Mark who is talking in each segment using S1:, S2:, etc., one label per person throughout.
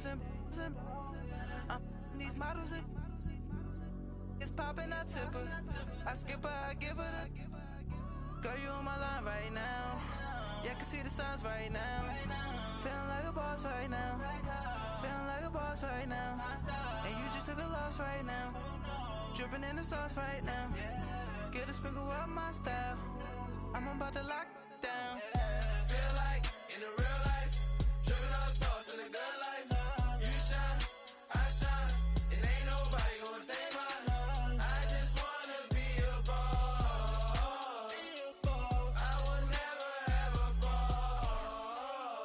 S1: and I'm these models. It's popping, I tip her. I skip her, I give her the. Girl, you on my line right now. Yeah, I can see the signs right now. Feeling like a boss right now. Feeling like a boss right now. And you just took a loss right now. Dripping in the sauce right now. Get a sprinkle up my style. I'm about to lock down.
S2: Feel like in the real life, dripping on sauce in the good life. You shine, I shine, and ain't nobody gonna take mine. I just wanna be a boss. I will never ever fall.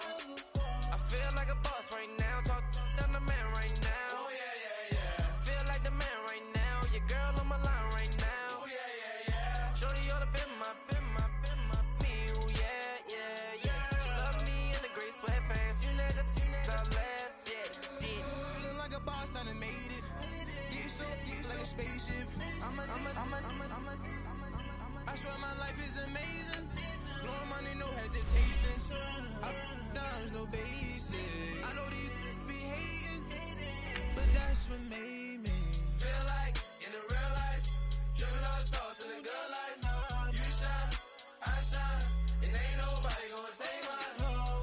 S1: I feel like a boss right now. Talk down the man right now.
S2: Oh yeah, yeah, yeah.
S1: Feel like the man right now. Your girl on my line right now.
S2: Oh yeah, yeah, yeah.
S1: Shorty oughta been my me. Ooh yeah, yeah, yeah. She love me in the gray sweatpants. You never I left, yeah, did.
S2: Feeling like a boss, I done made it. Get so like a spaceship. I swear my life is amazing. Blowing money, no hesitation. Up, downs, no basic. I know these be hating, but that's what made me feel like in the real life, dripping on sauce in the good life. You shine, I shine, and ain't nobody gonna take mine.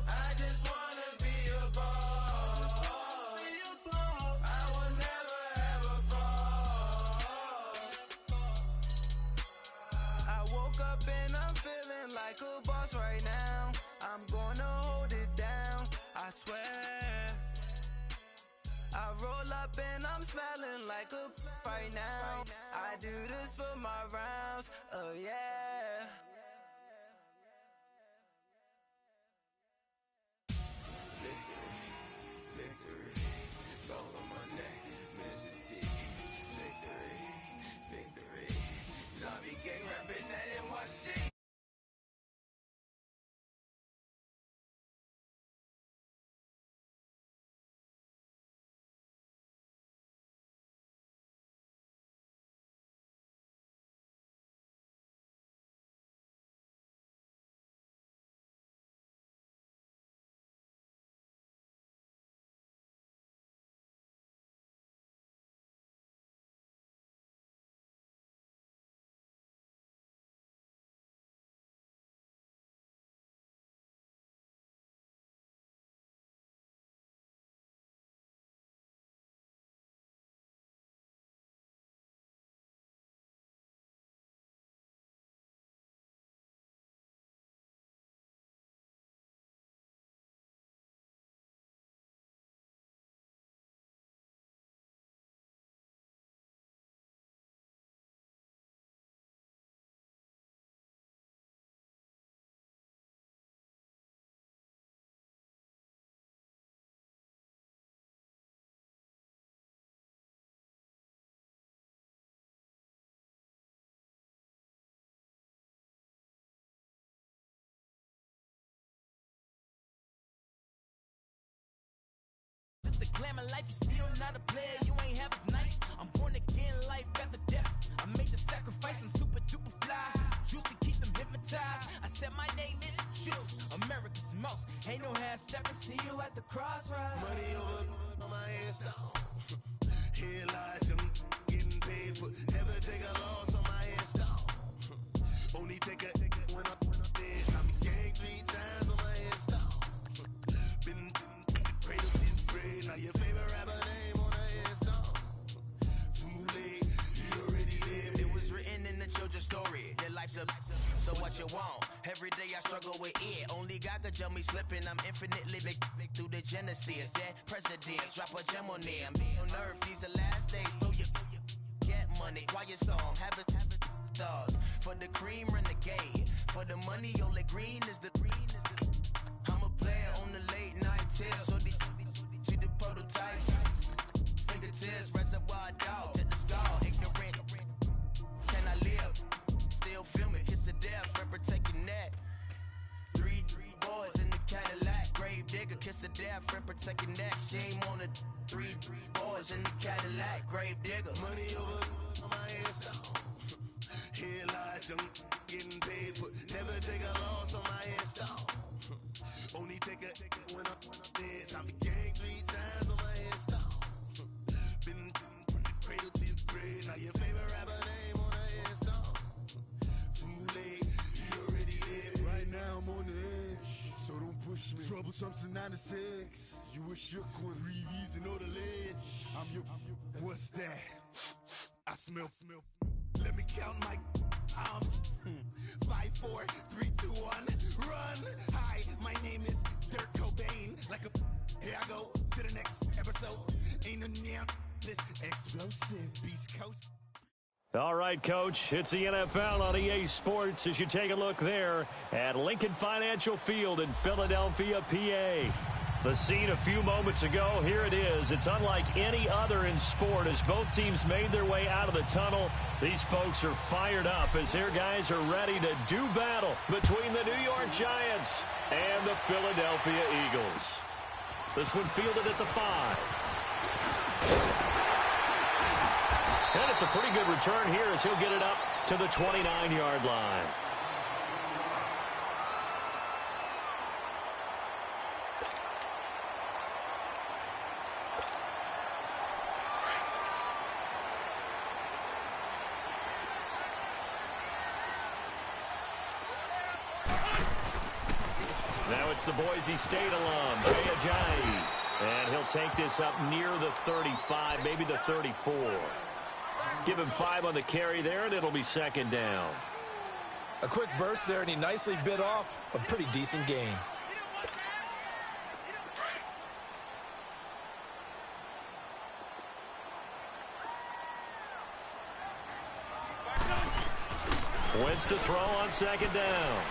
S2: I just wanna be a boss. I will never ever fall.
S1: I woke up and I'm feeling like a boss right now. I'm gonna hold it down, I swear. I roll up and I'm smelling like a right now. I do this for my rounds, oh yeah.
S2: Victory, gold on my neck, Mr. T. Victory. Zombie gang rapping that NYC.
S3: The glamour life, you still not a player, you ain't half as nice. I'm born again, life after death. I made the sacrifice, I'm super duper fly. Used to keep them hypnotized. I said my name is Juice, America's most. Ain't no half stepping, see you at the crossroads.
S4: Money over on my headstone. Here lies young, getting paid for. Never take a loss on my headstone. Only take a when I'm dead. I'm gang 3 times on my headstone. Been cradle to grave. Now your favorite rapper name on the headstone. Too late, you already lived.
S5: It was written in the children's story. Their life's a so what you want. Every day I struggle with it. Only God could jump me slipping. I'm infinitely big through the genesis. Dead presidents, drop a gem on them. On earth, these the last days. Throw your get money, quiet storm, have it stars. For the cream, renegade. For the money, only green is the I'm a player on the late night tips. So these see the prototype. Fingertips, reservoir dog, check the skull, ignorant. Can I live? Still film it, kiss to death, friend protect your neck. Three boys in the Cadillac, grave digger, kiss to death, friend protect your neck. Shame on the three boys in the Cadillac, grave digger.
S4: Money over on my headstone. Here lies young, getting paid for. Never take a loss on my headstone. Only take a when I'm dead. I'm the gang 3 times on my Double sums in 96. You were shook when Reeves and know the ledge. I'm your, what's that? I smell. Let me count my, 5, 4, 3, 2, 1, run. Hi, my name is Dirk Cobain. Like a, here I go to the next episode. Ain't no damn this explosive Beast Coast.
S6: All right, Coach, it's the NFL on EA Sports as you take a look there at Lincoln Financial Field in Philadelphia, PA. The scene a few moments ago, here it is. It's unlike any other in sport as both teams made their way out of the tunnel. These folks are fired up as their guys are ready to do battle between the New York Giants and the Philadelphia Eagles. This one fielded at the 5. And it's a pretty good return here as he'll get it up to the 29-yard line. Now it's the Boise State alum, Jay Ajayi. And he'll take this up near the 35, maybe the 34. Give him 5 on the carry there, and it'll be second down.
S7: A quick burst there, and he nicely bit off a pretty decent gain.
S6: Wentz to throw on second down.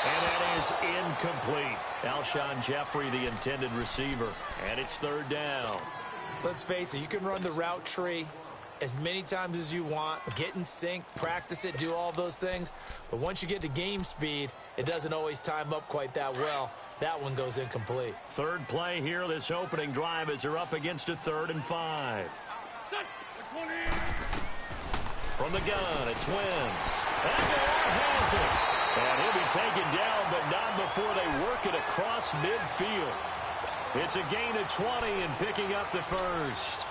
S6: And that is incomplete. Alshon Jeffrey, the intended receiver. And it's third down.
S7: Let's face it, you can run the route tree as many times as you want, get in sync, practice it, do all those things. But once you get to game speed, it doesn't always time up quite that well. That one goes incomplete.
S6: Third play here, this opening drive as they're up against a 3rd and 5. From the gun, it's Wentz. And Moore has it. And he'll be taken down, but not before they work it across midfield. It's a gain of 20 and picking up the first.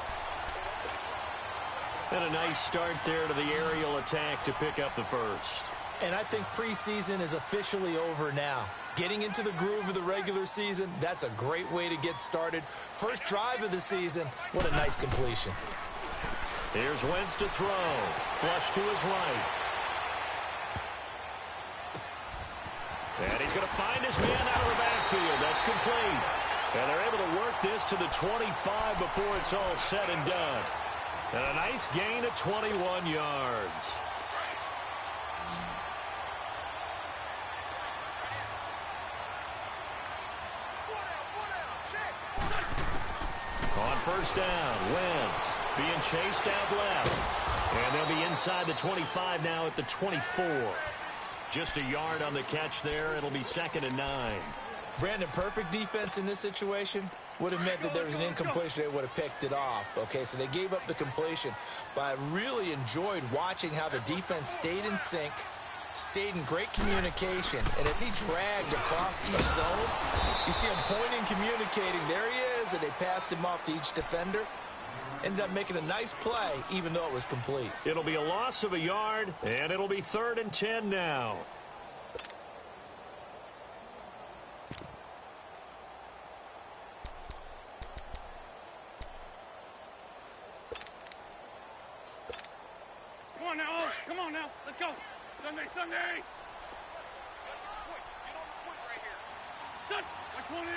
S6: And a nice start there to the aerial attack to pick up the first.
S7: And I think preseason is officially over now. Getting into the groove of the regular season, that's a great way to get started. First drive of the season, what a nice completion.
S6: Here's Wentz to throw. Flush to his right. And he's going to find his man out of the backfield. That's complete. And they're able to work this to the 25 before it's all said and done. And a nice gain of 21 yards. On first down, Wentz being chased out left. And they'll be inside the 25 now at the 24. Just a yard on the catch there. It'll be 2nd and 9.
S7: Brandon, perfect defense in this situation would have meant that there was an incompletion. They would have picked it off. Okay, so they gave up the completion. But I really enjoyed watching how the defense stayed in sync, stayed in great communication. And as he dragged across each zone, you see him pointing, communicating. There he is, and they passed him off to each defender. Ended up making a nice play, even though it was complete.
S6: It'll be a loss of a yard, and it'll be 3rd and 10 now.
S8: Come on now, come on now, let's go. Sunday. Get on the point right here. Set, 20.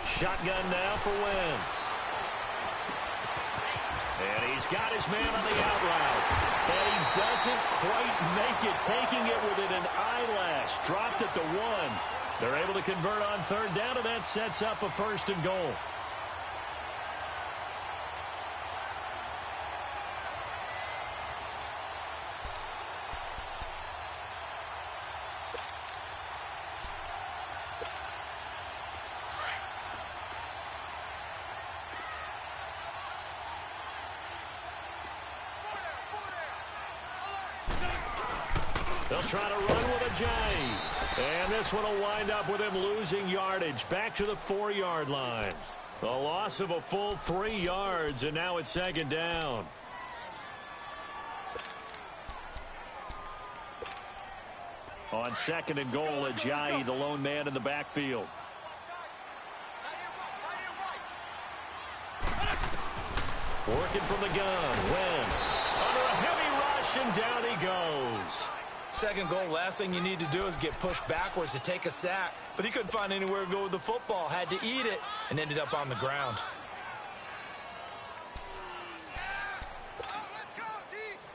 S6: Shotgun now for Wentz. And he's got his man on the out route. And he doesn't quite make it, taking it within an eyelash. Dropped at the 1. They're able to convert on third down, and that sets up a 1st and goal. They'll try to run with a J. And this one will wind up with him losing yardage back to the 4-yard line. A loss of a full 3 yards, and now it's 2nd down. On second and goal, Ajayi, the lone man in the backfield. Working from the gun, Wentz under a heavy rush, and down he goes.
S7: Second goal, last thing you need to do is get pushed backwards to take a sack. But he couldn't find anywhere to go with the football, had to eat it, and ended up on the ground.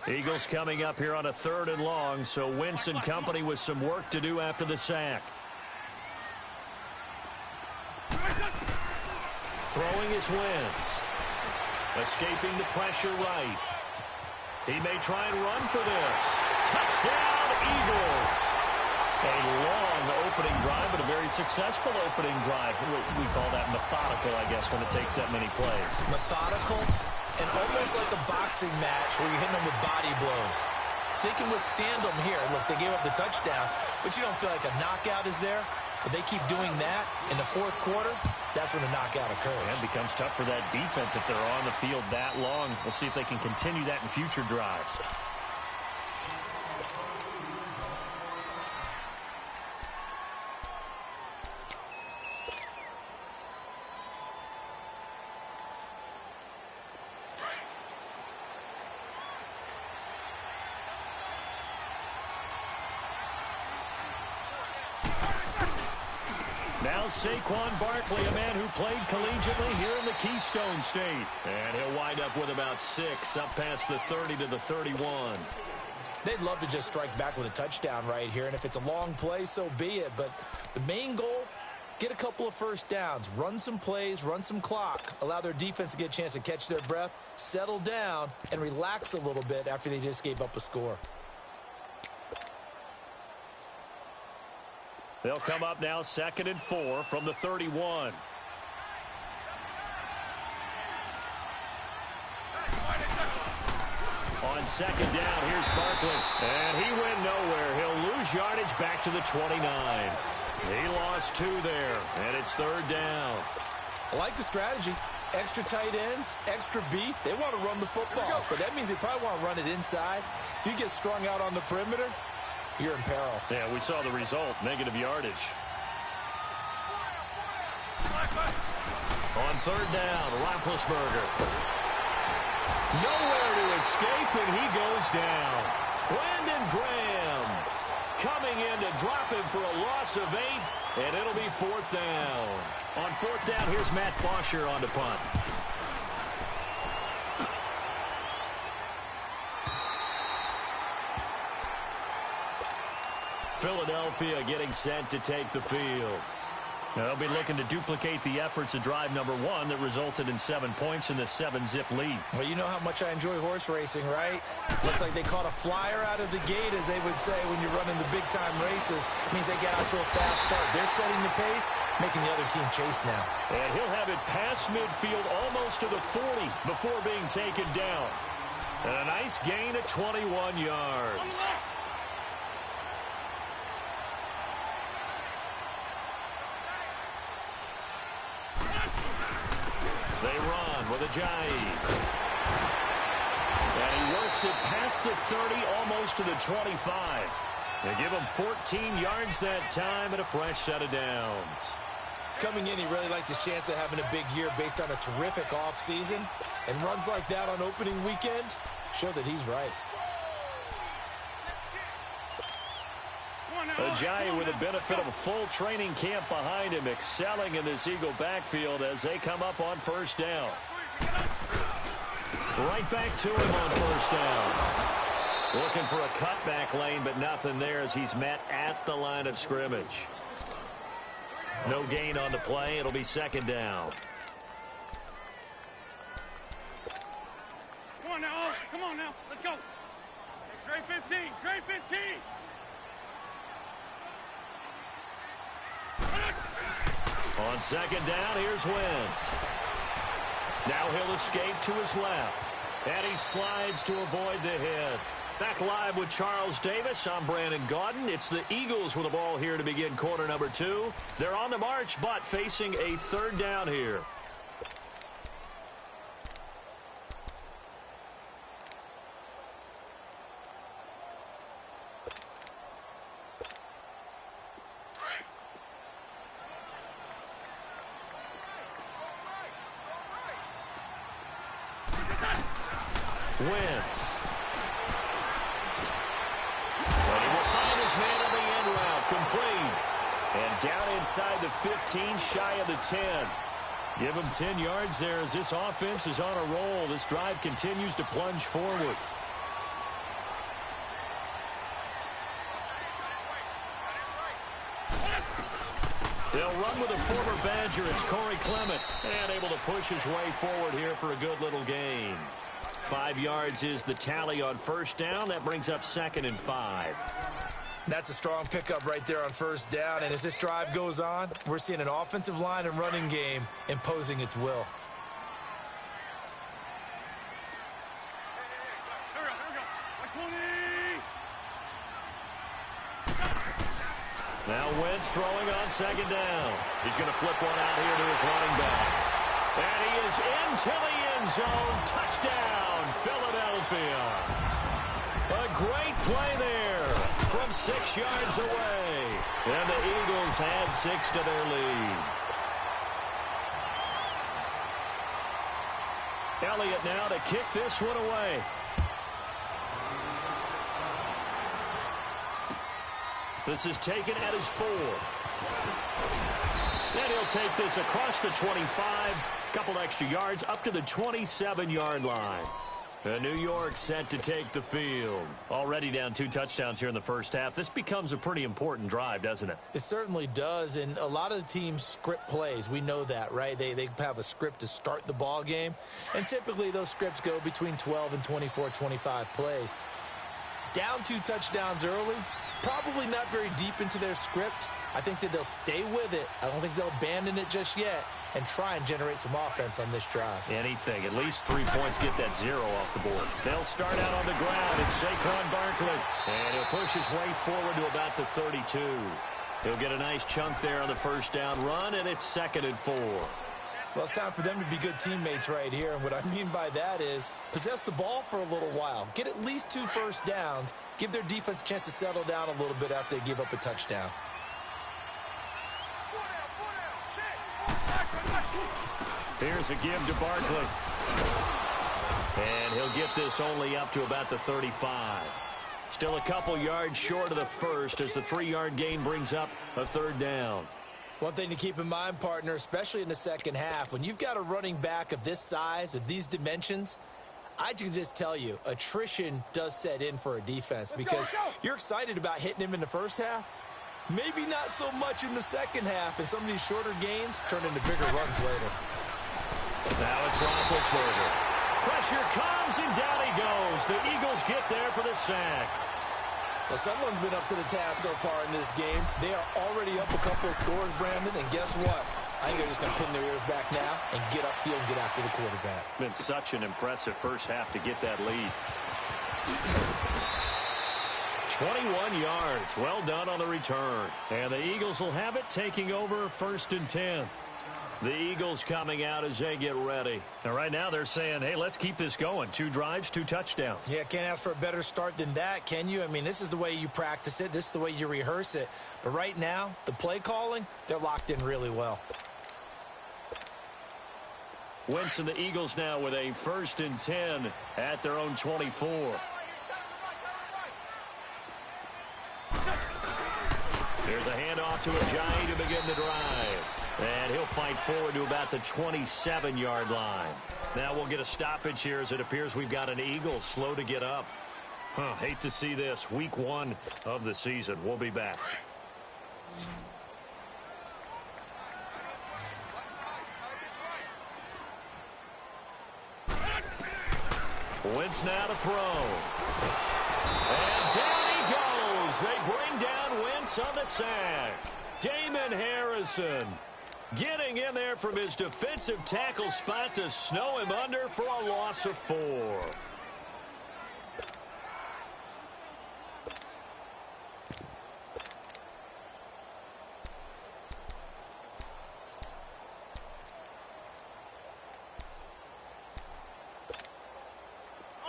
S6: Eagles coming up here on a 3rd and long, so Wentz and company with some work to do after the sack. Throwing is Wentz. Escaping the pressure right. He may try and run for this. Touchdown, Eagles. A long opening drive, but a very successful opening drive. We call that methodical, I guess, when it takes that many plays.
S7: Methodical and almost like a boxing match where you're hitting them with body blows. They can withstand them here. Look, they gave up the touchdown, but you don't feel like a knockout is there. But they keep doing that in the 4th quarter, that's when the knockout occurs.
S6: And it becomes tough for that defense if they're on the field that long. We'll see if they can continue that in future drives. Now Saquon Barkley, a man who played collegiately here in the Keystone State. And he'll wind up with about 6 up past the 30 to the 31.
S7: They'd love to just strike back with a touchdown right here, and if it's a long play, so be it. But the main goal, get a couple of first downs, run some plays, run some clock, allow their defense to get a chance to catch their breath, settle down, and relax a little bit after they just gave up a score.
S6: They'll come up now 2nd and 4 from the 31. On 2nd down, here's Barkley. And he went nowhere. He'll lose yardage back to the 29. He lost 2 there, and it's 3rd down.
S7: I like the strategy. Extra tight ends, extra beef. They want to run the football, but that means they probably want to run it inside. If you get strung out on the perimeter, you're in peril.
S6: Yeah, we saw the result, negative yardage. On 3rd down, Roethlisberger. Nowhere to escape, and he goes down. Brandon Graham coming in to drop him for a loss of 8, and it'll be 4th down. On 4th down, here's Matt Bosher on the punt. Philadelphia getting set to take the field. Now they'll be looking to duplicate the efforts of drive number 1 that resulted in 7 points in the 7-zip lead.
S7: Well, you know how much I enjoy horse racing, right? Looks like they caught a flyer out of the gate, as they would say when you're running the big-time races. It means they get out to a fast start. They're setting the pace, making the other team chase now. And
S6: he'll have it past midfield almost to the 40 before being taken down. And a nice gain of 21 yards. They run with Ajayi. And he works it past the 30, almost to the 25. They give him 14 yards that time and a fresh set of downs.
S7: Coming in, he really liked his chance of having a big year based on a terrific offseason. And runs like that on opening weekend show that he's right.
S6: Ajayi with the benefit of a full training camp behind him, excelling in this Eagle backfield as they come up on 1st down. Right back to him on 1st down. Looking for a cutback lane, but nothing there as he's met at the line of scrimmage. No gain on the play. It'll be 2nd down.
S8: Come on now. Come on now. Let's go. Grade 15. Grade 15.
S6: On 2nd down, here's Wentz. Now he'll escape to his left. And he slides to avoid the hit. Back live with Charles Davis. I'm Brandon Gaudin. It's the Eagles with the ball here to begin quarter number 2. They're on the march, but facing a 3rd down here. Wentz. And he will find his man on the end route. Complete. And down inside the 15, shy of the 10. Give him 10 yards there as this offense is on a roll. This drive continues to plunge forward. They'll run with a former Badger. It's Corey Clement. And able to push his way forward here for a good little gain. 5 yards is the tally on first down. That brings up 2nd and 5.
S7: That's a strong pickup right there on first down. And as this drive goes on, we're seeing an offensive line and running game imposing its will.
S6: Now Wentz throwing on 2nd down. He's going to flip one out here to his running back. And he is into the end zone. Touchdown, Philadelphia. A great play there from 6 yards away. And the Eagles add 6 to their lead. Elliott now to kick this one away. This is taken at his 4. And he'll take this across the 25. Couple extra yards up to the 27-yard line. And New York set to take the field. Already down 2 touchdowns here in the first half. This becomes a pretty important drive, doesn't it?
S7: It certainly does, and a lot of the teams script plays. We know that, right? They have a script to start the ball game, and typically those scripts go between 12 and 24, 25 plays. Down 2 touchdowns early, probably not very deep into their script. I think that they'll stay with it. I don't think they'll abandon it just yet and try and generate some offense on this drive.
S6: Anything. At least 3 points get that 0 off the board. They'll start out on the ground. It's Saquon Barkley. And he'll push his way forward to about the 32. He'll get a nice chunk there on the first down run, and it's 2nd and 4.
S7: Well, it's time for them to be good teammates right here. And what I mean by that is possess the ball for a little while. Get at least 2 first downs. Give their defense a chance to settle down a little bit after they give up a touchdown.
S6: Here's a give to Barkley. And he'll get this only up to about the 35. Still a couple yards short of the first as the 3-yard gain brings up a 3rd down.
S7: One thing to keep in mind, partner, especially in the second half, when you've got a running back of this size, of these dimensions, I can just tell you, attrition does set in for a defense because you're excited about hitting him in the first half. Maybe not so much in the second half, and some of these shorter gains turn into bigger runs later.
S6: Now it's Roethlisberger. Pressure comes, and down he goes. The Eagles get there for the sack.
S7: Well, someone's been up to the task so far in this game. They are already up a couple of scores, Brandon, and guess what? I think they're just going to pin their ears back now and get upfield and get after the quarterback.
S6: Been such an impressive first half to get that lead. 21 yards. Well done on the return. And the Eagles will have it, taking over 1st and 10. The Eagles coming out as they get ready. And right now they're saying, hey, let's keep this going. 2 drives, 2 touchdowns.
S7: Yeah, can't ask for a better start than that, can you? I mean, this is the way you practice it. This is the way you rehearse it. But right now, the play calling, they're locked in really well.
S6: Wentz and the Eagles now with a 1st and 10 at their own 24. There's a handoff to Ajayi to begin the drive. And he'll fight forward to about the 27-yard line. Now we'll get a stoppage here as it appears we've got an Eagle slow to get up. Hate to see this. Week 1 of the season. We'll be back. Wentz now to throw. And down he goes. They bring down Wentz on the sack. Damon Harrison getting in there from his defensive tackle spot to snow him under for a loss of 4.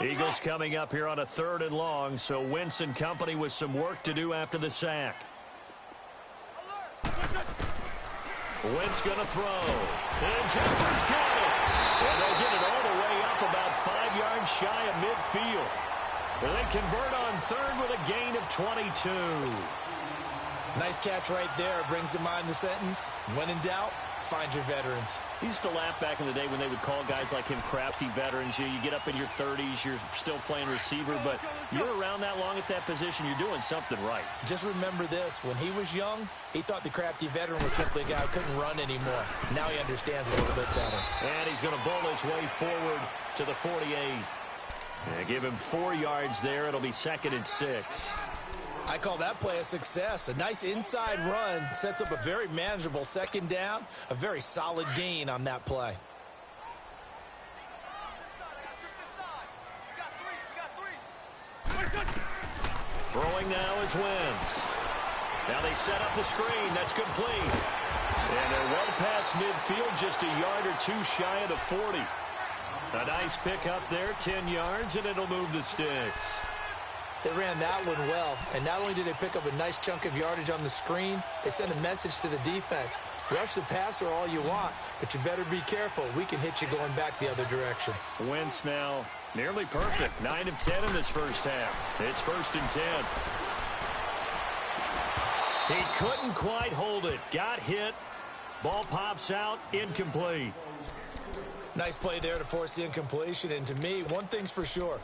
S6: Eagles coming up here on a 3rd and long, so Wentz and company with some work to do after the sack. Wentz going to throw. And Jeffers got it. And they'll get it all the way up about 5 yards shy of midfield. They convert on third with a gain of 22.
S7: Nice catch right there. Brings to mind the sentence, when in doubt, find your veterans.
S6: He used to laugh back in the day when they would call guys like him crafty veterans. You get up in your 30s, you're still playing receiver, but you're around that long at that position, you're doing something right.
S7: Just remember this. When he was young, he thought the crafty veteran was simply a guy who couldn't run anymore. Now he understands a little bit better.
S6: And he's going to bowl his way forward to the 48. Yeah, give him 4 yards there. It'll be 2nd and 6.
S7: I call that play a success. A nice inside run sets up a very manageable 2nd down. A very solid gain on that play.
S6: Throwing now is Wentz. Now they set up the screen. That's complete. And they're well past midfield, just a yard or 2 shy of the 40. A nice pick up there, 10 yards, and it'll move the sticks.
S7: They ran that one well, and not only did they pick up a nice chunk of yardage on the screen, they sent a message to the defense. Rush the passer all you want, but you better be careful. We can hit you going back the other direction.
S6: Wentz now nearly perfect. 9 of 10 in this first half. It's 1st and 10. He couldn't quite hold it. Got hit. Ball pops out. Incomplete.
S7: Nice play there to force the incompletion. And to me, one thing's for sure.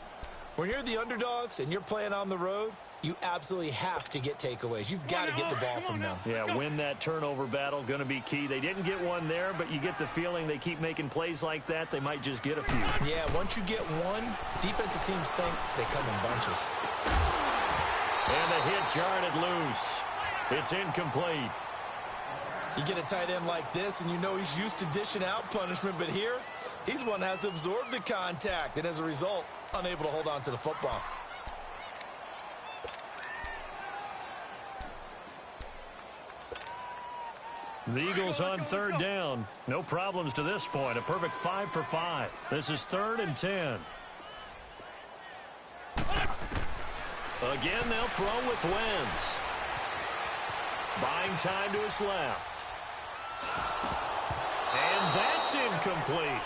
S7: When you're the underdogs and you're playing on the road, you absolutely have to get takeaways. You've got to get the ball from them.
S6: Yeah, win that turnover battle, going to be key. They didn't get one there, but you get the feeling they keep making plays like that, they might just get a few.
S7: Yeah, once you get one, defensive teams think they come in bunches.
S6: And the hit jarred it loose. It's incomplete.
S7: You get a tight end like this, and you know he's used to dishing out punishment, but here, he's the one that has to absorb the contact, and as a result, unable to hold on to the football.
S6: The Eagles on 3rd down. No problems to this point. A perfect 5 for 5. This is 3rd and 10. Again, they'll throw with Wentz. Buying time to his left. And that's incomplete.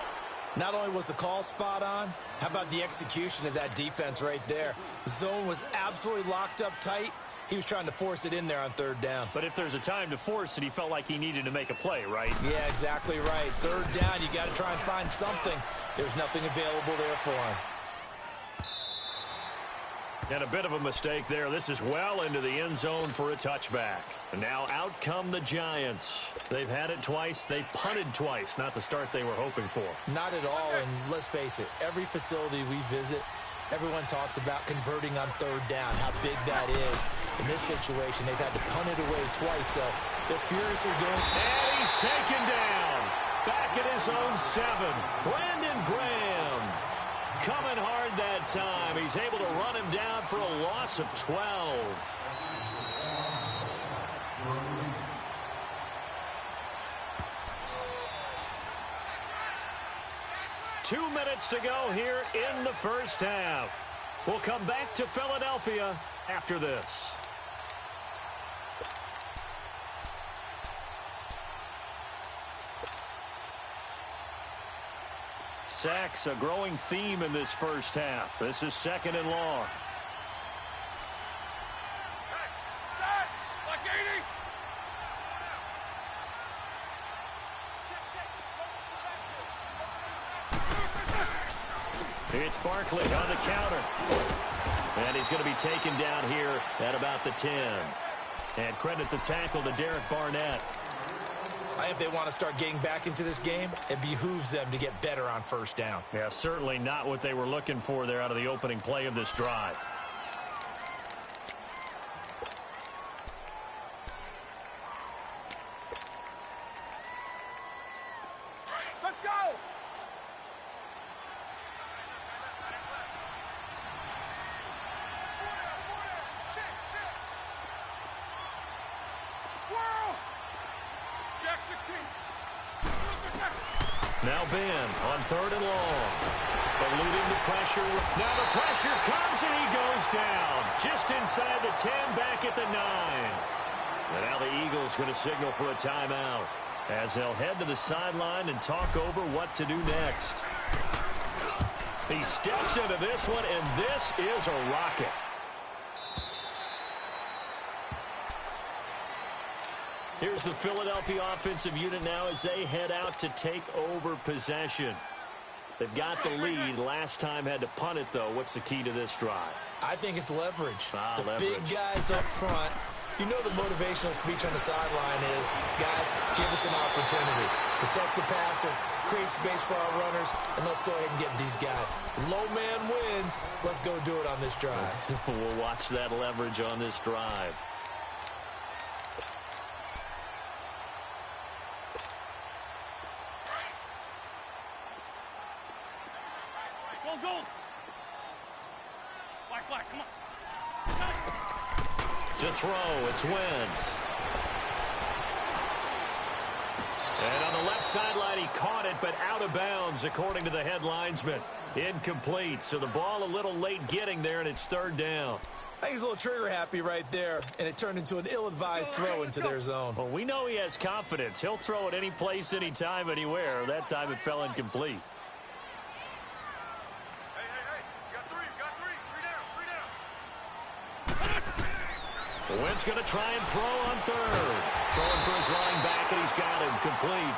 S7: Not only was the call spot on, how about the execution of that defense right there? The zone was absolutely locked up tight. He was trying to force it in there on 3rd down.
S6: But if there's a time to force it, he felt like he needed to make a play, right?
S7: Yeah, exactly right. 3rd down, you got to try and find something. There's nothing available there for him.
S6: And a bit of a mistake there. This is well into the end zone for a touchback. And now out come the Giants. They've had it twice. They've punted twice. Not the start they were hoping for.
S7: Not at all, and let's face it, every facility we visit, everyone talks about converting on 3rd down, how big that is. In this situation, they've had to punt it away twice, so they're furiously going.
S6: And he's taken down. Back at his own 7. Brandon Graham coming hard that time. He's able to run him down for a loss of 12. Two minutes to go here in the first half. We'll come back to Philadelphia after this. Sacks, a growing theme in this first half. This is 2nd and long. It's Barkley on the counter. And he's going to be taken down here at about the 10. And credit the tackle to Derek Barnett.
S7: If they want to start getting back into this game, it behooves them to get better on 1st down.
S6: Yeah, certainly not what they were looking for there out of the opening play of this drive.
S8: Let's go!
S6: Now Ben on 3rd and long. Eluding the pressure. Now the pressure comes and he goes down. Just inside the 10, back at the 9. And now the Eagles going to signal for a timeout as they'll head to the sideline and talk over what to do next. He steps into this one, and this is a rocket. Here's the Philadelphia offensive unit now as they head out to take over possession. They've got the lead. Last time had to punt it, though. What's the key to this drive?
S7: I think it's leverage.
S6: The
S7: leverage. Big guys up front. You know the motivational speech on the sideline is, guys, give us an opportunity. Protect the passer, create space for our runners, and let's go ahead and get these guys. Low man wins. Let's go do it on this drive.
S6: We'll watch that leverage on this drive.
S8: Go. Black, come on.
S6: To throw, it's Wentz. And on the left sideline, he caught it, but out of bounds, according to the head linesman. Incomplete, so the ball a little late getting there, and it's third down.
S7: I think he's a little trigger-happy right there, and it turned into an ill-advised throw into their zone.
S6: Well, we know he has confidence. He'll throw it any place, anytime, anywhere. That time it fell incomplete. Wentz going to try and throw on third. Throwing for his line back, and he's got him complete.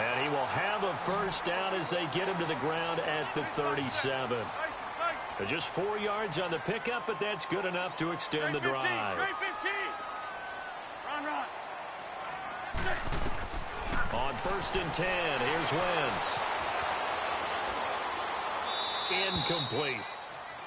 S6: And he will have a first down as they get him to the ground at the 37. Just 4 yards on the pickup, but that's good enough to extend the drive.
S8: Run.
S6: On 1st and 10, here's Wentz. Incomplete.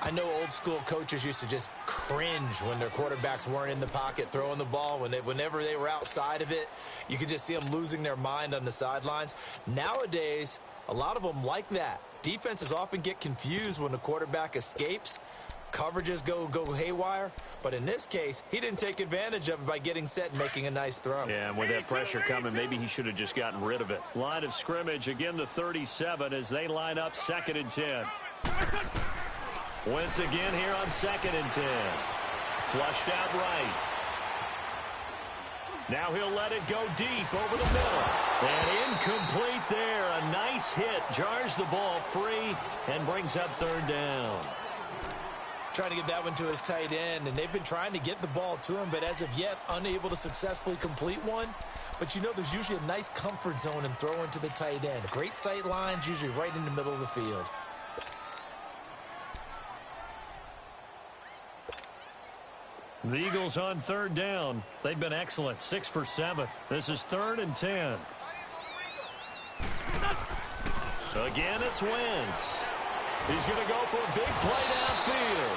S7: I know old school coaches used to just cringe when their quarterbacks weren't in the pocket throwing the ball. Whenever they were outside of it, you could just see them losing their mind on the sidelines. Nowadays, a lot of them like that. Defenses often get confused when the quarterback escapes. Coverages go haywire. But in this case, he didn't take advantage of it by getting set and making a nice throw.
S6: Yeah, and with that pressure coming, maybe he should have just gotten rid of it. Line of scrimmage, again the 37 as they line up 2nd and 10. Wentz again here on 2nd and 10. Flushed out right. Now he'll let it go deep over the middle. And incomplete there. A nice hit. Jars the ball free and brings up 3rd down.
S7: Trying to get that one to his tight end, and they've been trying to get the ball to him, but as of yet, unable to successfully complete one. But you know there's usually a nice comfort zone in throwing to the tight end. Great sight lines, usually right in the middle of the field.
S6: The Eagles on 3rd down. They've been excellent. 6 for 7. This is 3rd and 10. Again, it's Wentz. He's going to go for a big play downfield.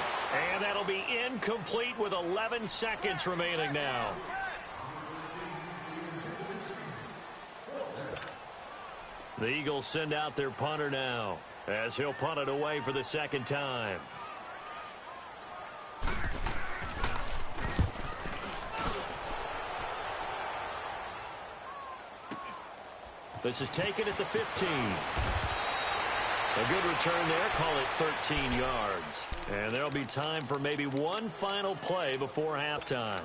S6: And that'll be incomplete with 11 seconds remaining now. The Eagles send out their punter now as he'll punt it away for the 2nd time. This is taken at the 15. A good return there. Call it 13 yards. And there'll be time for maybe one final play before halftime.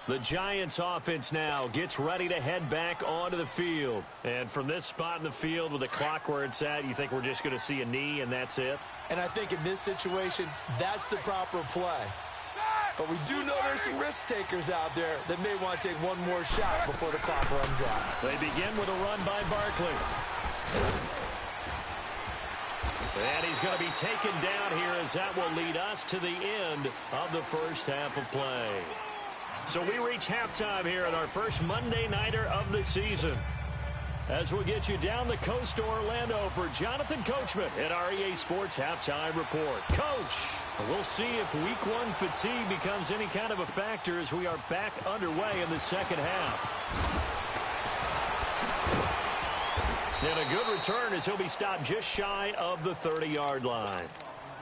S6: The Giants offense now gets ready to head back onto the field. And from this spot in the field with the clock where it's at, you think we're just going to see a knee and that's it?
S7: And I think in this situation, that's the proper play. But we do know there's some risk takers out there that may want to take one more shot before the clock runs out.
S6: They begin with a run by Barkley. And he's going to be taken down here as that will lead us to the end of the first half of play. So we reach halftime here at our first Monday Nighter of the season. As we'll get you down the coast to Orlando for Jonathan Coachman at our EA Sports Halftime Report. Coach, we'll see if Week 1 fatigue becomes any kind of a factor as we are back underway in the second half. And a good return as he'll be stopped just shy of the 30-yard line.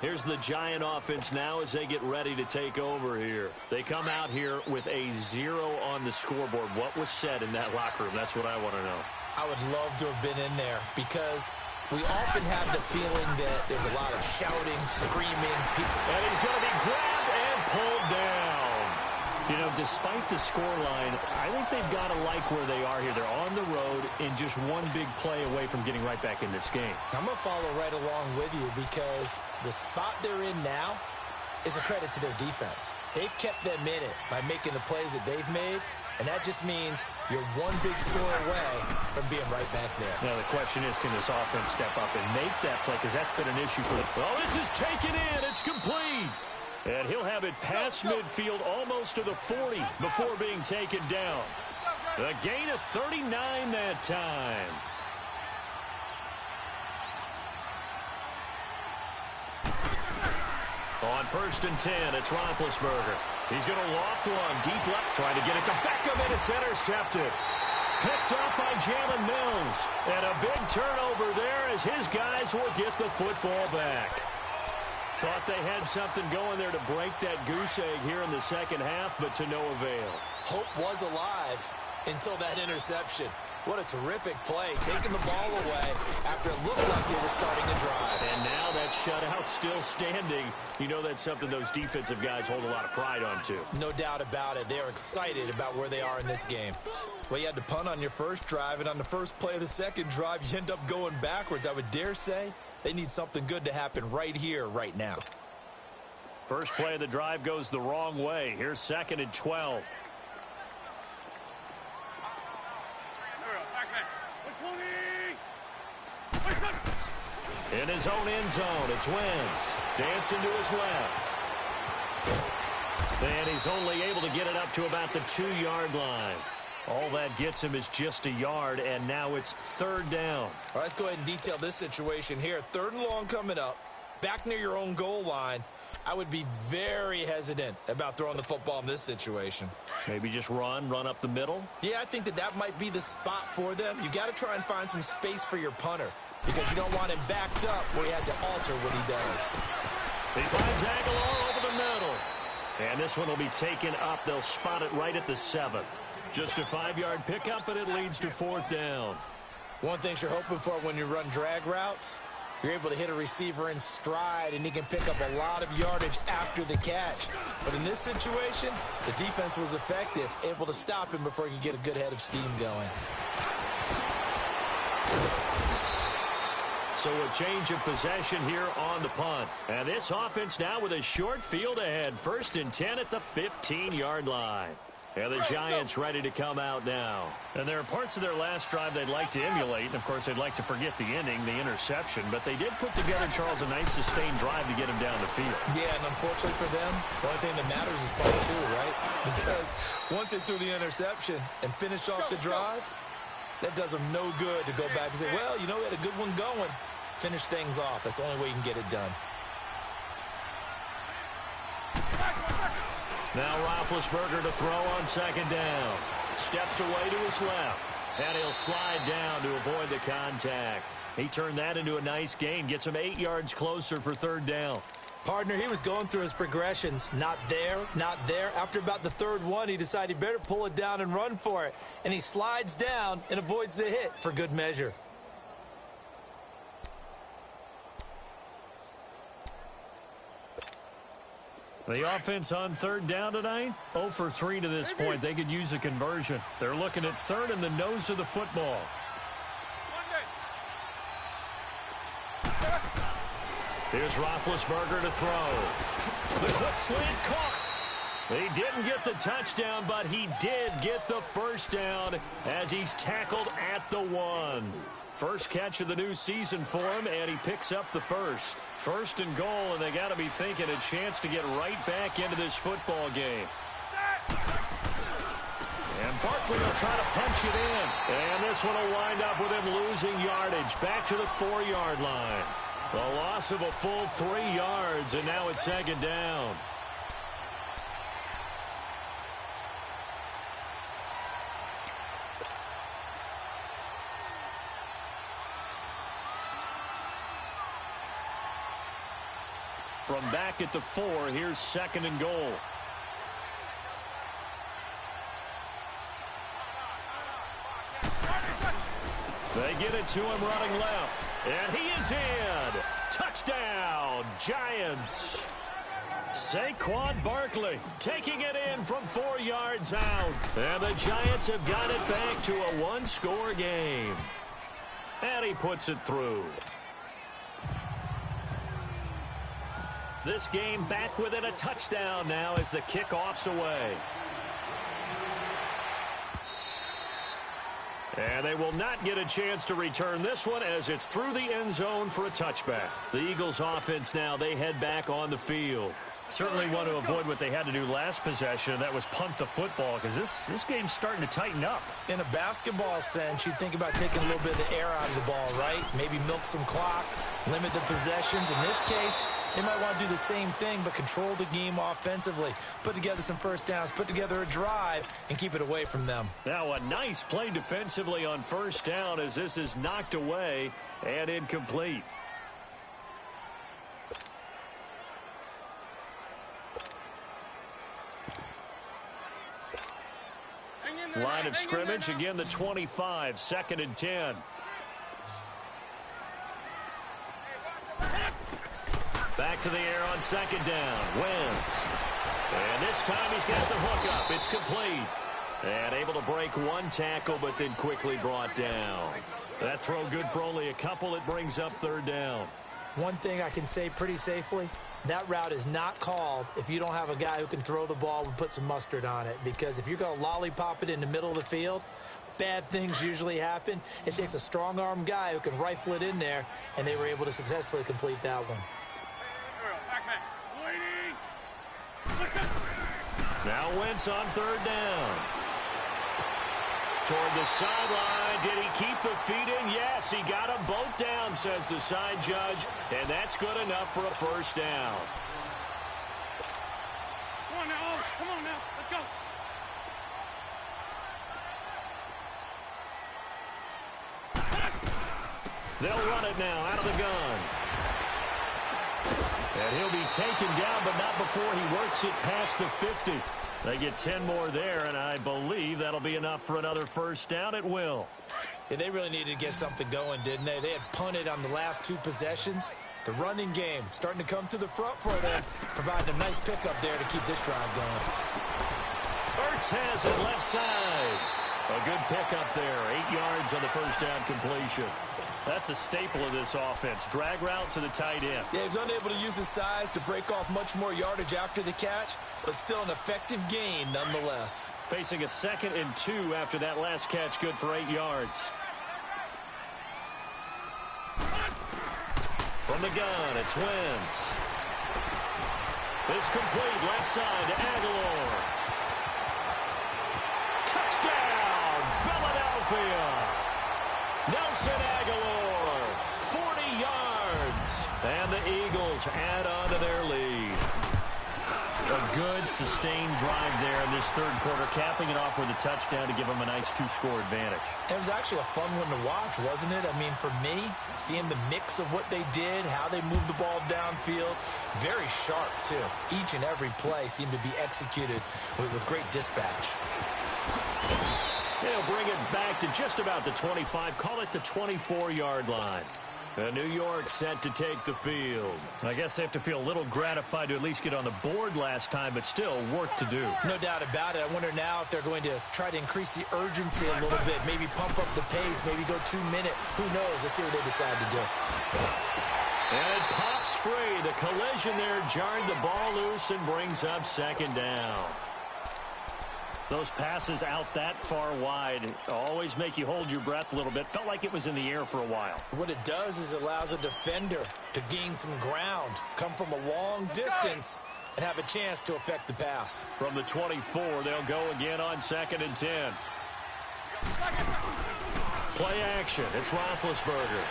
S6: Here's the Giant offense now as they get ready to take over here. They come out here with a 0 on the scoreboard. What was said in that locker room? That's what I want to know.
S7: I would love to have been in there because we often have the feeling that there's a lot of shouting, screaming.
S6: And he's going to be grabbed and pulled down. You know, despite the scoreline, I think they've got to like where they are here. They're on the road and just one big play away from getting right back in this game.
S7: I'm going to follow right along with you because the spot they're in now is a credit to their defense. They've kept them in it by making the plays that they've made, and that just means you're one big score away from being right back there.
S6: Now, the question is, can this offense step up and make that play? Because that's been an issue for them. Oh, this is taken in. It's complete. And he'll have it past midfield almost to the 40 before being taken down. A gain of 39 that time. On 1st and 10, it's Roethlisberger. He's going to loft one deep left, trying to get it to Beckham, and it's intercepted. Picked up by Jalen Mills. And a big turnover there as his guys will get the football back. Thought they had something going there to break that goose egg here in the second half, but to no avail.
S7: Hope was alive until that interception. What a terrific play, taking the ball away after it looked like they were starting to drive.
S6: And now that shutout still standing. You know that's something those defensive guys hold a lot of pride on, too.
S7: No doubt about it. They are excited about where they are in this game. Well, you had to punt on your first drive, and on the first play of the second drive, you end up going backwards. I would dare say they need something good to happen right here, right now.
S6: First play of the drive goes the wrong way. Here's 2nd and 12. In his own end zone, it's Wentz. Dancing to his left. And he's only able to get it up to about the 2-yard line. All that gets him is just a yard, and now it's 3rd down.
S7: All right, let's go ahead and detail this situation here. 3rd and long coming up, back near your own goal line. I would be very hesitant about throwing the football in this situation.
S6: Maybe just run up the middle?
S7: Yeah, I think that might be the spot for them. You got to try and find some space for your punter because you don't want him backed up where he has to alter what he does.
S6: He finds Aguilar over the middle. And this one will be taken up. They'll spot it right at the 7. Just a 5-yard pickup, and it leads to 4th down.
S7: One thing you're hoping for when you run drag routes, you're able to hit a receiver in stride, and he can pick up a lot of yardage after the catch. But in this situation, the defense was effective, able to stop him before he could get a good head of steam going.
S6: So a change of possession here on the punt. And this offense now with a short field ahead. 1st and 10 at the 15-yard line. And the Giants ready to come out now. And there are parts of their last drive they'd like to emulate. And, of course, they'd like to forget the ending, the interception. But they did put together, Charles, a nice sustained drive to get him down the field.
S7: Yeah, and unfortunately for them, the only thing that matters is part 2, right? Because once they threw the interception and finished off the drive, that does them no good to go back and say, well, you know, we had a good one going. Finish things off. That's the only way you can get it done.
S6: Now Roethlisberger to throw on 2nd down. Steps away to his left. And he'll slide down to avoid the contact. He turned that into a nice gain. Gets him 8 yards closer for 3rd down.
S7: Partner, he was going through his progressions. Not there, not there. After about the 3rd one, he decided he better pull it down and run for it. And he slides down and avoids the hit for good measure.
S6: The offense on 3rd down tonight, 0 for 3 to this point. They could use a conversion. They're looking at 3rd and the nose of the football. Here's Roethlisberger to throw. The quick slant caught. He didn't get the touchdown, but he did get the 1st down as he's tackled at the 1. First catch of the new season for him, and he picks up the 1st. 1st and goal, and they got to be thinking a chance to get right back into this football game. And Barkley will try to punch it in. And this one will wind up with him losing yardage back to the 4-yard line. The loss of a full 3 yards, and now it's 2nd down. From back at the 4, here's 2nd and goal. They get it to him running left. And he is in. Touchdown, Giants. Saquon Barkley taking it in from 4 yards out. And the Giants have got it back to a one-score game. And he puts it through. This game back within a touchdown now as the kickoff's away. And they will not get a chance to return this one as it's through the end zone for a touchback. The Eagles offense now, they head back on the field. Certainly want to avoid what they had to do last possession, and that was punt the football, because this game's starting to tighten up.
S7: In a basketball sense, you think about taking a little bit of the air out of the ball, right? Maybe milk some clock, limit the possessions. In this case, they might want to do the same thing, but control the game offensively. Put together some first downs, put together a drive, and keep it away from them.
S6: Now a nice play defensively on first down as this is knocked away and incomplete. Line of scrimmage, again the 25, 2nd and 10. Back to the air on 2nd down. Wentz. And this time he's got the hook up. It's complete. And able to break one tackle, but then quickly brought down. That throw good for only a couple. It brings up 3rd down.
S7: One thing I can say pretty safely, that route is not called if you don't have a guy who can throw the ball and put some mustard on it. Because if you're going to lollipop it in the middle of the field, bad things usually happen. It takes a strong-arm guy who can rifle it in there, and they were able to successfully complete that one.
S6: Now Wentz on 3rd down. Toward the sideline. Did he keep the feet in? Yes, he got them both down, says the side judge. And that's good enough for a first down.
S8: Come on now, Otis. Come on now. Let's go.
S6: They'll run it now out of the gun. And he'll be taken down, but not before he works it past the 50. They get 10 more there, and I believe that'll be enough for another first down. It will.
S7: Yeah, they really needed to get something going, didn't they? They had punted on the last 2 possessions. The running game starting to come to the front for them, providing a nice pickup there to keep this drive going.
S6: Ertz has it left side. A good pickup there. 8 yards on the first down completion. That's a staple of this offense. Drag route to the tight end.
S7: Yeah, he's unable to use his size to break off much more yardage after the catch, but still an effective gain nonetheless.
S6: Facing a 2nd and 2 after that last catch, good for 8 yards. From the gun, it's Wentz. It's complete, left side to Aguilar. Touchdown, Philadelphia! Nelson Aguilar, 40 yards. And the Eagles add on to their lead. A good, sustained drive there in this 3rd quarter, capping it off with a touchdown to give them a nice 2-score advantage.
S7: It was actually a fun one to watch, wasn't it? I mean, for me, seeing the mix of what they did, how they moved the ball downfield, very sharp, too. Each and every play seemed to be executed with great dispatch.
S6: They'll bring it back to just about the 25, call it the 24-yard line. New York set to take the field. I guess they have to feel a little gratified to at least get on the board last time, but still work to do.
S7: No doubt about it. I wonder now if they're going to try to increase the urgency a little bit, maybe pump up the pace, maybe go 2-minute. Who knows? Let's see what they decide to do.
S6: And it pops free. The collision there jarred the ball loose and brings up 2nd down. Those passes out that far wide always make you hold your breath a little bit. Felt like it was in the air for a while.
S7: What it does is it allows a defender to gain some ground, come from a long distance, and have a chance to affect the pass.
S6: From the 24, they'll go again on 2nd and 10. Play action. It's Roethlisberger.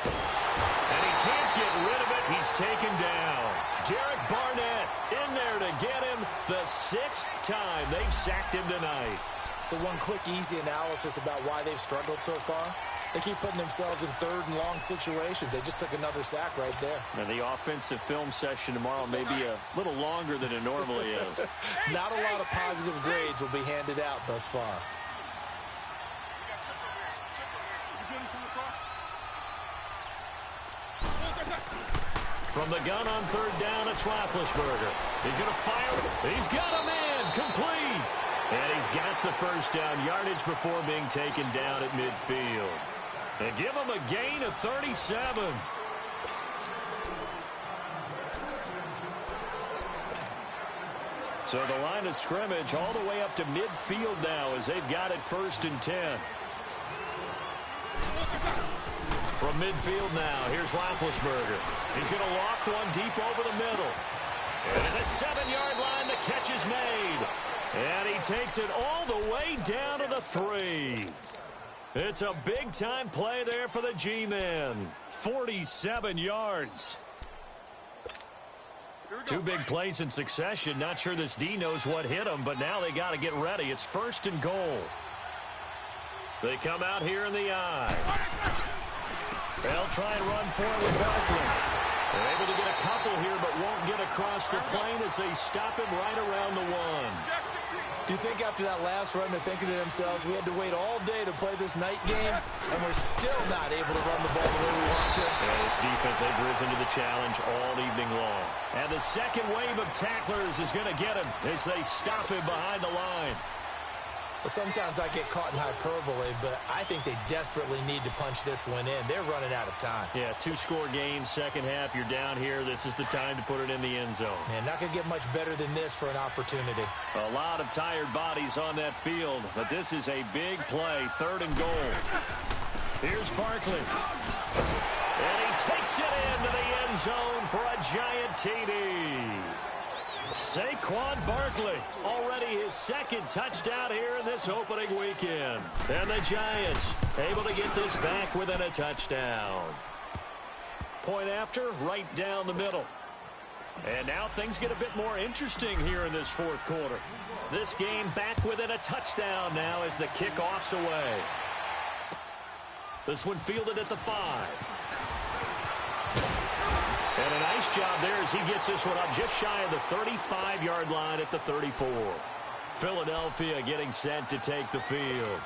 S6: And he can't get rid of it. He's taken down. Derek Barnett in there to get him the 6th time they've sacked him tonight.
S7: So one quick, easy analysis about why they've struggled so far. They keep putting themselves in 3rd and long situations. They just took another sack right there.
S6: And the offensive film session tomorrow may be a little longer than it normally is.
S7: Not a lot of positive grades will be handed out thus far.
S6: From the gun on third down, it's Roethlisberger. He's going to fire. He's got a man complete. And he's got the first down yardage before being taken down at midfield. And give him a gain of 37. So the line of scrimmage all the way up to midfield now as they've got it 1st and 10. From midfield now, here's Roethlisberger. He's going to loft one deep over the middle. And at the 7-yard line, the catch is made. And he takes it all the way down to the 3. It's a big-time play there for the G-men. 47 yards. 2 big plays in succession. Not sure this D knows what hit him, but now they got to get ready. It's 1st and goal. They come out here in the eye. They'll try and run for it with Barkley. They're able to get a couple here, but won't get across the plane as they stop him right around the 1.
S7: Do you think after that last run they're thinking to themselves, we had to wait all day to play this night game, and we're still not able to run the ball the way we want to?
S6: Yeah, this defense, they've risen to the challenge all evening long. And the second wave of tacklers is going to get him as they stop him behind the line.
S7: Well, sometimes I get caught in hyperbole, but I think they desperately need to punch this one in. They're running out of time.
S6: Yeah, 2-score game, second half, you're down here. This is the time to put it in the end zone.
S7: Man, not going to get much better than this for an opportunity.
S6: A lot of tired bodies on that field, but this is a big play, 3rd and goal. Here's Barkley. And he takes it into the end zone for a giant TD. Saquon Barkley, already his 2nd touchdown here in this opening weekend. And the Giants able to get this back within a touchdown. Point after, right down the middle. And now things get a bit more interesting here in this 4th quarter. This game back within a touchdown now as the kickoff's away. This one fielded at the 5. And a nice job there as he gets this one up just shy of the 35-yard line at the 34. Philadelphia getting set to take the field.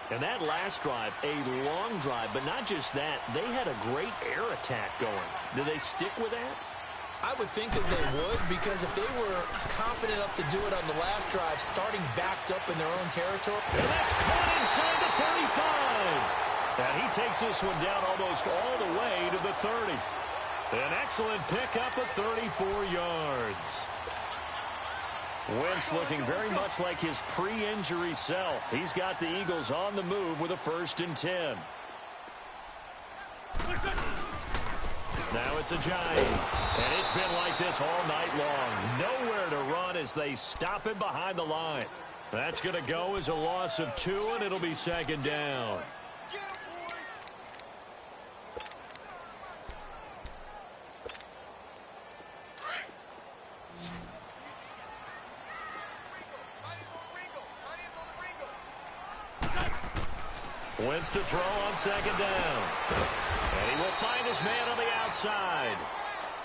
S6: And that last drive, a long drive, but not just that. They had a great air attack going. Did they stick with that?
S7: I would think that they would, because if they were confident enough to do it on the last drive, starting backed up in their own territory.
S6: And that's caught inside the 35. And he takes this one down almost all the way to the 30. An excellent pickup of 34 yards. Wentz looking very much like his pre-injury self. He's got the Eagles on the move with a 1st and 10. Now it's a Giant. And it's been like this all night long. Nowhere to run as they stop him behind the line. That's going to go as a loss of 2, and it'll be 2nd down. Wentz to throw on 2nd down. And he will find his man on the outside.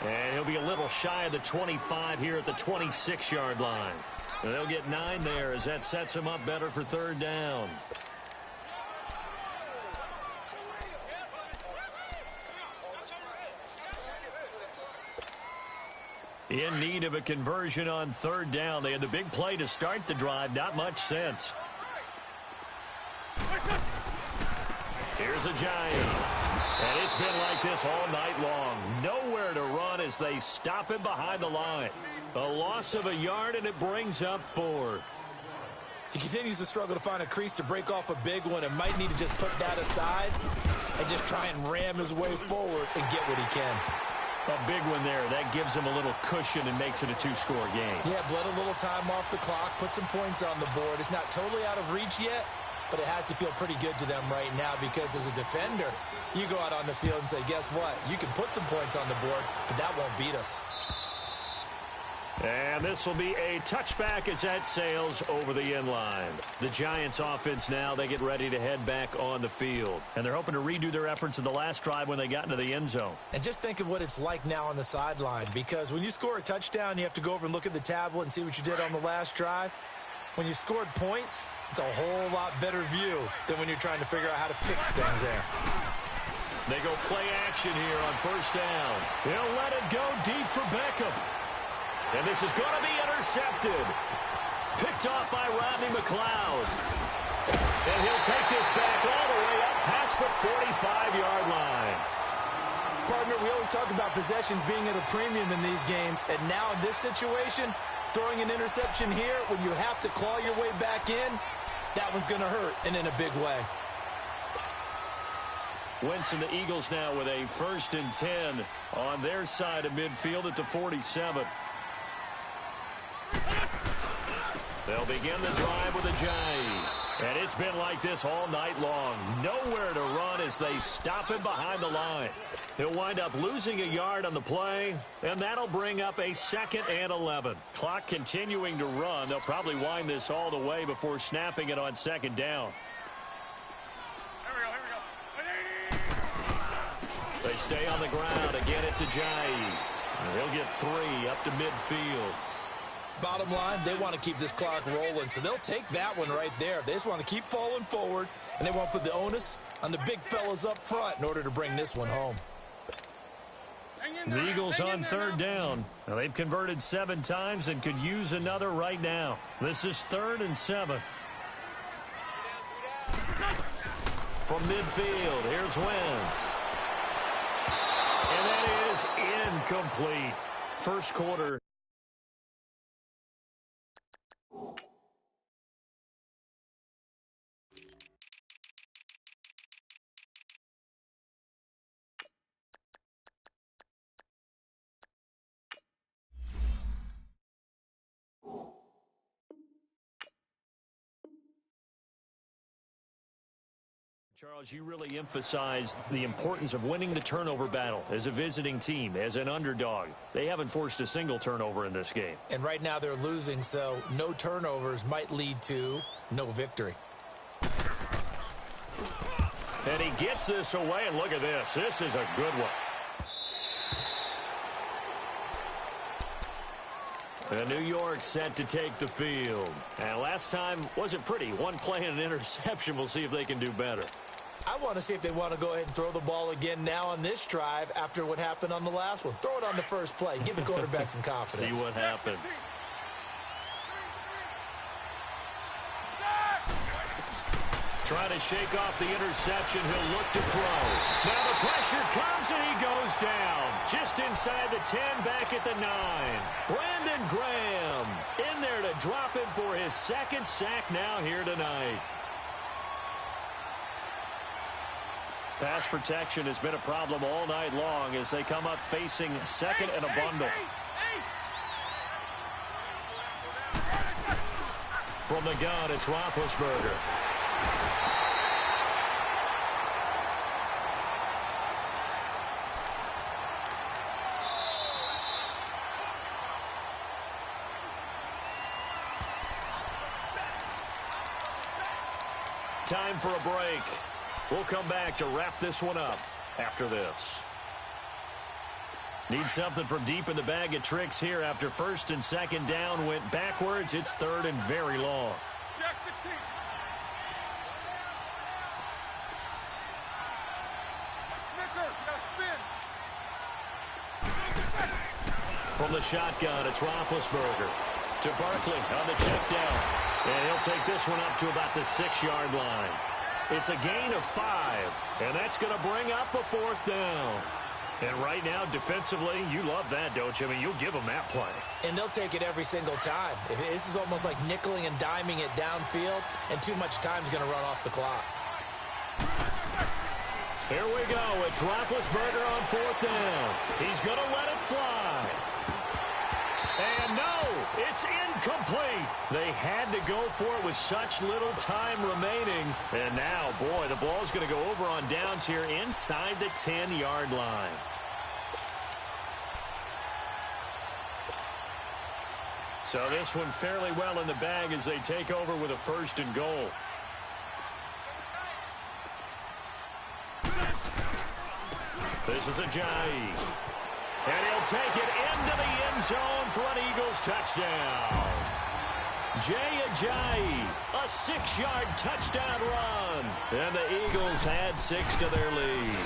S6: And he'll be a little shy of the 25 here at the 26-yard line. And they'll get 9 there as that sets him up better for 3rd down. In need of a conversion on 3rd down. They had the big play to start the drive. Not much sense. Here's a Giant. And it's been like this all night long. Nowhere to run as they stop him behind the line. A loss of a yard, and it brings up 4th.
S7: He continues to struggle to find a crease to break off a big one and might need to just put that aside and just try and ram his way forward and get what he can.
S6: A big one there. That gives him a little cushion and makes it a 2-score game.
S7: Yeah, bled a little time off the clock, put some points on the board. It's not totally out of reach yet, but it has to feel pretty good to them right now because as a defender, you go out on the field and say, guess what? You can put some points on the board, but that won't beat us.
S6: And this will be a touchback as that sails over the end line. The Giants offense now, they get ready to head back on the field. And they're hoping to redo their efforts in the last drive when they got into the end zone.
S7: And just think of what it's like now on the sideline, because when you score a touchdown, you have to go over and look at the tablet and see what you did on the last drive. When you scored points, it's a whole lot better view than when you're trying to figure out how to fix things there.
S6: They go play action here on first down. He'll let it go deep for Beckham. And this is going to be intercepted. Picked off by Rodney McLeod. And he'll take this back all the way up past the 45-yard line.
S7: Partner, we always talk about possessions being at a premium in these games. And now in this situation, throwing an interception here when you have to claw your way back in, that one's going to hurt, and in a big way.
S6: Wentz and the Eagles now with a 1st and 10 on their side of midfield at the 47. They'll begin the drive with a J. And it's been like this all night long. Nowhere to run as they stop him behind the line. He'll wind up losing a yard on the play, and that'll bring up a 2nd and 11. Clock continuing to run. They'll probably wind this all the way before snapping it on 2nd down.
S8: Here we go.
S6: They stay on the ground. Again, it's a J. He'll get 3 up to midfield.
S7: Bottom line, they want to keep this clock rolling, so they'll take that one right there. They just want to keep falling forward, and they want to put the onus on the big fellas up front in order to bring this one home.
S6: The Eagles on 3rd down. Now, they've converted 7 times and could use another right now. This is 3rd and 7. From midfield, here's Wentz. And that is incomplete. First quarter. Charles, you really emphasized the importance of winning the turnover battle as a visiting team, as an underdog. They haven't forced a single turnover in this game.
S7: And right now they're losing, so no turnovers might lead to no victory.
S6: And he gets this away, and look at this. This is a good one. And New York set to take the field. And last time wasn't pretty. One play and an interception. We'll see if they can do better.
S7: I want to see if they want to go ahead and throw the ball again now on this drive after what happened on the last one. Throw it on the first play. Give the quarterback some confidence.
S6: See what happens. Trying to shake off the interception. He'll look to throw. Now the pressure comes and he goes down. Just inside the 10, back at the 9. Brandon Graham in there to drop him for his 2nd sack now here tonight. Pass protection has been a problem all night long as they come up facing 2nd and a bundle. From the gun, it's Roethlisberger. Time for a break. We'll come back to wrap this one up after this. Need something from deep in the bag of tricks here after 1st and 2nd down went backwards. It's 3rd and very long.
S8: Jack 16. Snickers, you got to spin.
S6: From the shotgun, it's Roethlisberger to Barkley on the check down. And he'll take this one up to about the 6-yard line. It's a gain of 5, and that's going to bring up a 4th down. And right now, defensively, you love that, don't you? I mean, you'll give them that play.
S7: And they'll take it every single time. This is almost like nickeling and diming it downfield, and too much time's going to run off the clock.
S6: Here we go. It's Roethlisberger on 4th down. He's going to let it fly. And no, it's incomplete. They had to go for it with such little time remaining. And now, boy, the ball's going to go over on downs here inside the 10-yard line. So this one fairly well in the bag as they take over with a 1st and goal. This is a Ajayi. And he'll take it into the end zone for an Eagles touchdown. Jay Ajayi, a 6-yard touchdown run. And the Eagles had 6 to their lead.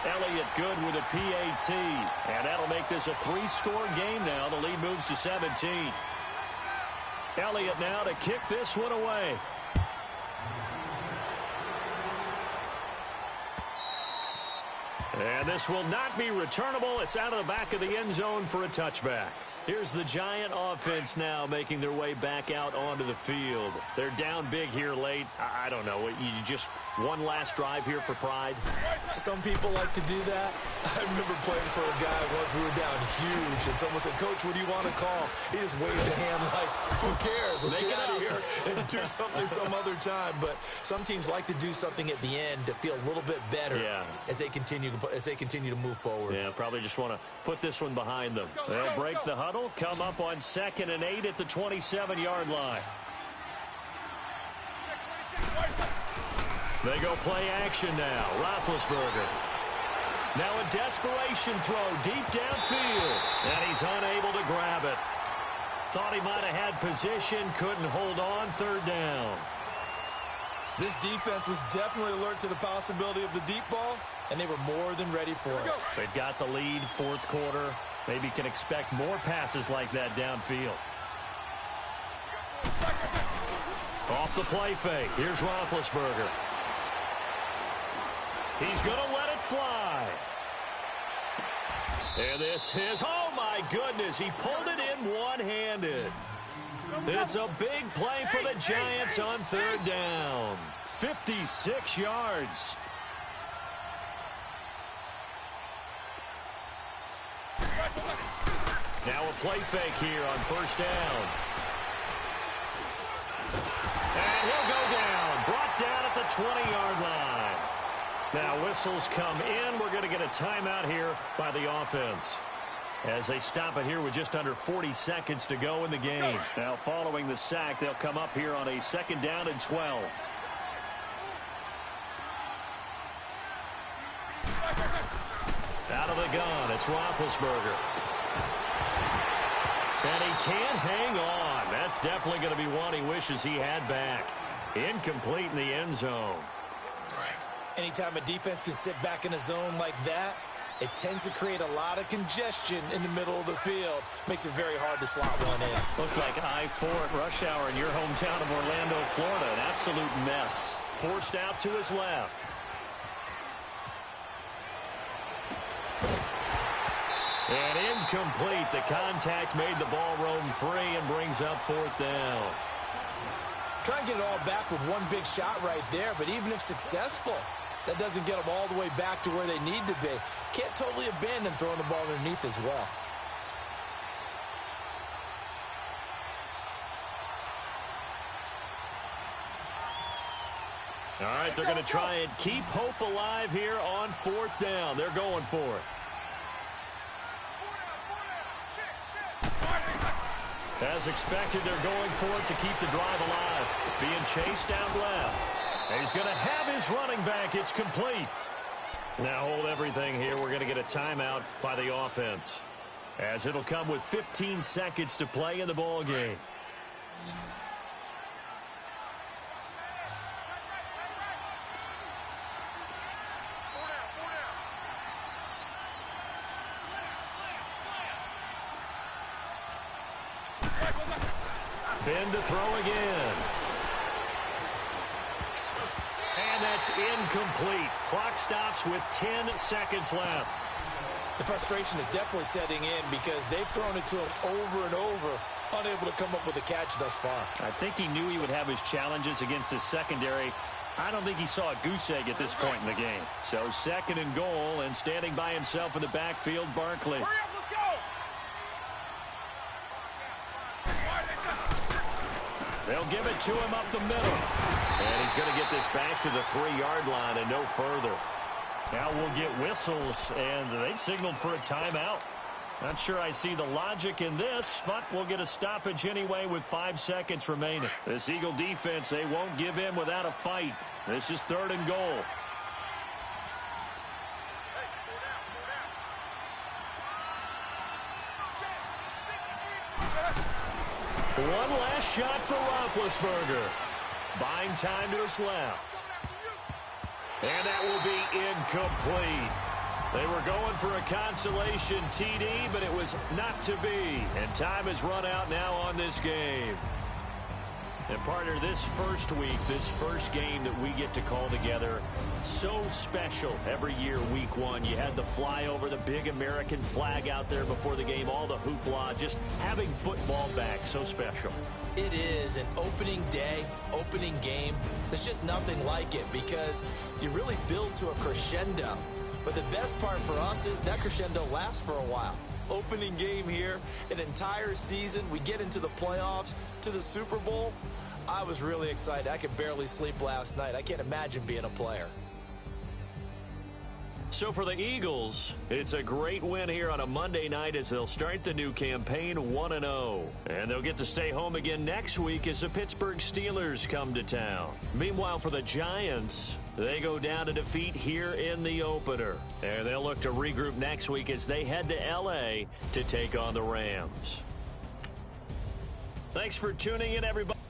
S6: Elliott good with a PAT. And that'll make this a 3-score game now. The lead moves to 17. Elliott now to kick this one away. And this will not be returnable. It's out of the back of the end zone for a touchback. Here's the Giant offense now making their way back out onto the field. They're down big here late. I don't know. You just one last drive here for pride?
S7: Some people like to do that. I remember playing for a guy once. We were down huge, and someone said, "Coach, what do you want to call?" He just waved a hand like, "Who cares? Let's get out of here and do something some other time." But some teams like to do something at the end to feel a little bit better as they continue to move forward.
S6: Yeah, probably just want to put this one behind them. They'll break the huddle, come up on 2nd and 8 at the 27-yard line. They go play action now. Roethlisberger. Now a desperation throw deep downfield. And he's unable to grab it. Thought he might have had position. Couldn't hold on. 3rd down.
S7: This defense was definitely alert to the possibility of the deep ball, and they were more than ready for it.
S6: They've got the lead, 4th quarter. Maybe can expect more passes like that downfield. Off the play fake. Here's Roethlisberger. He's going to let it fly. And this is, oh my goodness, he pulled it in one-handed. It's a big play for the Giants on 3rd down. 56 yards. Now a play fake here on 1st down. And he'll go down. Brought down at the 20-yard line. Now whistles come in. We're going to get a timeout here by the offense, as they stop it here with just under 40 seconds to go in the game. Now following the sack, they'll come up here on a 2nd down and 12. Out of the gun, it's Roethlisberger. And he can't hang on. That's definitely going to be one he wishes he had back. Incomplete in the end zone.
S7: Anytime a defense can sit back in a zone like that, it tends to create a lot of congestion in the middle of the field. Makes it very hard to slot one in.
S6: Looked like I-4 at rush hour in your hometown of Orlando, Florida. An absolute mess. Forced out to his left. And incomplete. The contact made the ball roam free and brings up 4th down.
S7: Try and get it all back with one big shot right there, but even if successful, that doesn't get them all the way back to where they need to be. Can't totally abandon throwing the ball underneath as well.
S6: All right, they're going to try and keep hope alive here on 4th down. They're going for it. As expected, they're going for it to keep the drive alive. Being chased out left. And he's going to have his running back. It's complete. Now hold everything here. We're going to get a timeout by the offense, as it'll come with 15 seconds to play in the ball game. Ben to throw again. And that's incomplete. Clock stops with 10 seconds left.
S7: The frustration is definitely setting in because they've thrown it to him over and over, unable to come up with a catch thus far.
S6: I think he knew he would have his challenges against his secondary. I don't think he saw a goose egg at this point in the game. So 2nd and goal, and standing by himself in the backfield, Barkley.
S8: Hurry up, let's go!
S6: They'll give it to him up the middle. And he's going to get this back to the 3-yard line and no further. Now we'll get whistles, and they've signaled for a timeout. Not sure I see the logic in this, but we'll get a stoppage anyway with 5 seconds remaining. This Eagle defense, they won't give in without a fight. This is 3rd and goal. One last shot for Roethlisberger. Buying time to his left. And that will be incomplete. They were going for a consolation TD, but it was not to be. And time has run out now on this game. And partner, this first week, this first game that we get to call together, so special every year, week one. You had the flyover, the big American flag out there before the game, all the hoopla, just having football back, so special.
S7: It is an opening day, opening game. There's just nothing like it because you really build to a crescendo. But the best part for us is that crescendo lasts for a while. Opening game here, an entire season. We get into the playoffs, to the Super Bowl. I was really excited. I could barely sleep last night. I can't imagine being a player.
S6: So for the Eagles, it's a great win here on a Monday night as they'll start the new campaign 1-0. And they'll get to stay home again next week as the Pittsburgh Steelers come to town. Meanwhile, for the Giants, they go down to defeat here in the opener. And they'll look to regroup next week as they head to L.A. to take on the Rams. Thanks for tuning in, everybody.